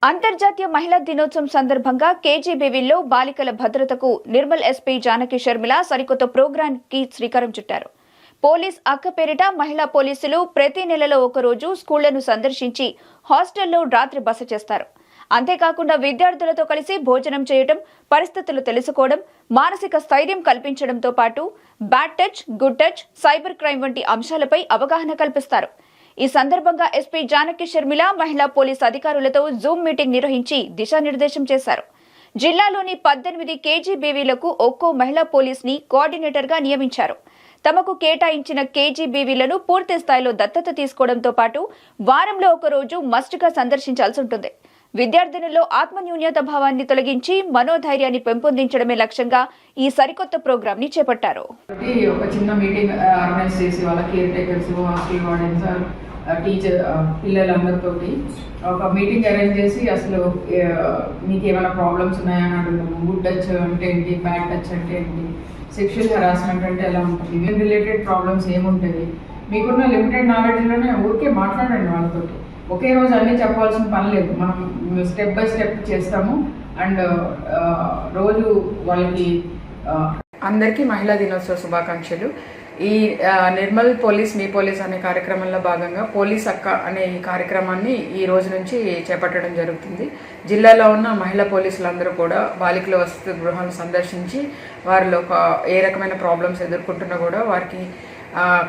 అంతర్జాతీయ మహిళా దినోత్సవం సందర్భంగా కేజీబీవీలో బాలికల భద్రతకు నిర్మల్ ఎస్పీ జానకి షర్మిల సరికొత్త ప్రోగ్రాంకి శ్రీకారం చుట్టారు. పోలీస్ అక్క పేరిట మహిళా పోలీసులు ప్రతి నెలలో ఒకరోజు స్కూళ్లను సందర్శించి హాస్టల్లో రాత్రి బస చేస్తారు. అంతేకాకుండా విద్యార్థులతో కలిసి భోజనం చేయడం, పరిస్థితులు తెలుసుకోవడం, మానసిక స్థైర్యం కల్పించడంతో పాటు bad touch, good touch, cyber crime వంటి అంశాలపై అవగాహన కల్పిస్తారు. ఈ సందర్భంగా ఎస్పీ జానకి షర్మిల మహిళా పోలీస్ అధికారులతో జూమ్ మీటింగ్ నిర్వహించి దిశానిర్దేశం చేశారు. జిల్లాలోని 18 కేజీబీవీలకు ఒక్కో మహిళా పోలీస్ ని కోఆర్డినేటర్ గా నియమించారు. తమకు కేటాయించిన కేజీబీవీలను పూర్తి స్థాయిలో దత్తత తీసుకోవడంతో పాటు వారంలో ఒక రోజు మస్ట్ గా సందర్శించాల్సి ఉంటుంది. విద్యార్థినుల్లో ఆత్మన్యూన్యత భావాన్ని తొలగించి మనోధైర్యాన్ని పెంపొందించడమే లక్ష్యంగా ఈ సరికొత్త ప్రోగ్రాం ని చేపట్టారు. ఒక చిన్న మీటింగ్ ఆర్గనైజ్ చేసి వాళ్ళ care takers, hostel wardens, teacher, పిల్లలందరితో ఒక మీటింగ్ అరేంజ్ చేసి అసలు మీకు ఏమైనా ప్రాబ్లమ్స్ ఉన్నాయని అడుగుతాము. గుడ్ టచ్ అంటే ఏంటి, బ్యాడ్ టచ్ అంటే ఏంటి, సెక్షువల్ హెరాస్మెంట్ అంటే ఎలా ఉంటుంది, ఇవెన్ రిలేటెడ్ ప్రాబ్లమ్స్ ఏముంటుంది, మీకున్న లిమిటెడ్ నాలెడ్జ్లోనే ఊరికే మాట్లాడండి వాళ్ళతో. ఒకే రోజు అన్నీ చెప్పాల్సిన పని లేదు. మనం స్టెప్ బై స్టెప్ చేస్తాము. అండ్ రోజు వాళ్ళకి అందరికీ మహిళా దినోత్సవ శుభాకాంక్షలు. ఈ నిర్మల్ పోలీస్ మీ పోలీస్ అనే కార్యక్రమంలో భాగంగా పోలీస్ అక్క అనే ఈ కార్యక్రమాన్ని ఈ రోజు నుంచి చేపట్టడం జరుగుతుంది. జిల్లాలో ఉన్న మహిళా పోలీసులందరూ కూడా బాలికల వసతి గృహాలను సందర్శించి వారిలో ఏ రకమైన ప్రాబ్లమ్స్ ఎదుర్కొంటున్నా కూడా వారికి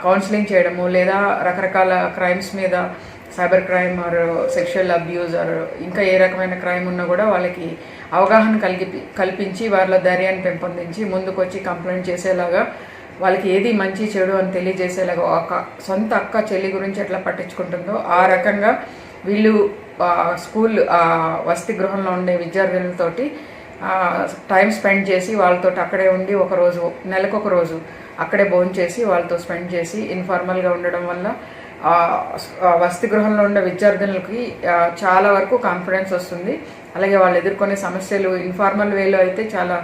కౌన్సిలింగ్ చేయడము, లేదా రకరకాల క్రైమ్స్ మీద cyber crime are sexual abuse are ఇంకా ఏ రకమైన క్రైమ్ ఉన్నా కూడా వాళ్ళకి అవగాహన కల్పించి వాళ్ళ ధైర్యాన్ని పెంపొందించి ముందుకొచ్చి కంప్లైంట్ చేసేలాగా, వాళ్ళకి ఏది మంచి చెడు అని తెలియజేసేలాగా, ఒక సొంత అక్క చెల్లి గురించి ఎట్లా పట్టించుకుంటుందో ఆ రకంగా వీళ్ళు స్కూల్ వసతి గృహంలో ఉండే విద్యార్థులతోటి టైం స్పెండ్ చేసి వాళ్ళతో అక్కడే ఉండి ఒకరోజు, నెలకు ఒక రోజు అక్కడే భోజనం చేసి వాళ్ళతో స్పెండ్ చేసి ఇన్ఫార్మల్గా ఉండడం వల్ల వసతి గృహంలో ఉండే విద్యార్థులకి చాలా వరకు కాన్ఫిడెన్స్ వస్తుంది. అలాగే వాళ్ళు ఎదుర్కొనే సమస్యలు ఇన్ఫార్మల్ వేలో అయితే చాలా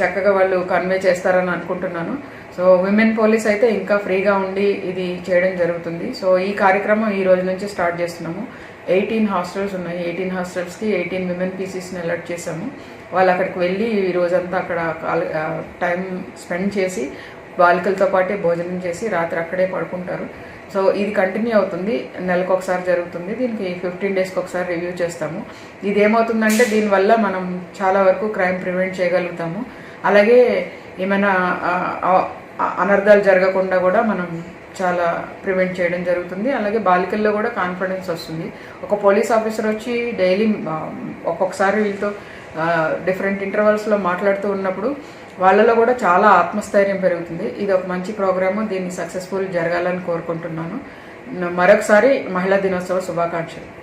చక్కగా వాళ్ళు కన్వే చేస్తారని అనుకుంటున్నాను. సో విమెన్ పోలీస్ అయితే ఇంకా ఫ్రీగా ఉండి ఇది చేయడం జరుగుతుంది. సో ఈ కార్యక్రమం ఈ రోజు నుంచి స్టార్ట్ చేస్తున్నాము. 18 హాస్టల్స్ ఉన్నాయి. 18 హాస్టల్స్కి 18 విమెన్ పీసీస్ని అలర్ట్ చేశాము. వాళ్ళు అక్కడికి వెళ్ళి ఈ రోజంతా అక్కడ టైం స్పెండ్ చేసి బాలికలతో పాటే భోజనం చేసి రాత్రి అక్కడే పడుకుంటారు. సో ఇది కంటిన్యూ అవుతుంది. నెలకు ఒకసారి జరుగుతుంది. దీనికి 15 డేస్కి ఒకసారి రివ్యూ చేస్తాము. ఇది ఏమవుతుందంటే దీనివల్ల మనం చాలా వరకు క్రైమ్ ప్రివెంట్ చేయగలుగుతాము. అలాగే ఏమైనా అనర్థాలు జరగకుండా కూడా మనం చాలా ప్రివెంట్ చేయడం జరుగుతుంది. అలాగే బాలికల్లో కూడా కాన్ఫిడెన్స్ వస్తుంది. ఒక పోలీస్ ఆఫీసర్ వచ్చి డైలీ ఒక్కొక్కసారి వీళ్ళతో డిఫరెంట్ ఇంటర్వల్స్లో మాట్లాడుతూ ఉన్నప్పుడు వాళ్ళలో కూడా చాలా ఆత్మస్థైర్యం పెరుగుతుంది. ఇది ఒక మంచి ప్రోగ్రాము. దీన్ని సక్సెస్ఫుల్ జరగాలని కోరుకుంటున్నాను. మరొకసారి మహిళా దినోత్సవ శుభాకాంక్షలు.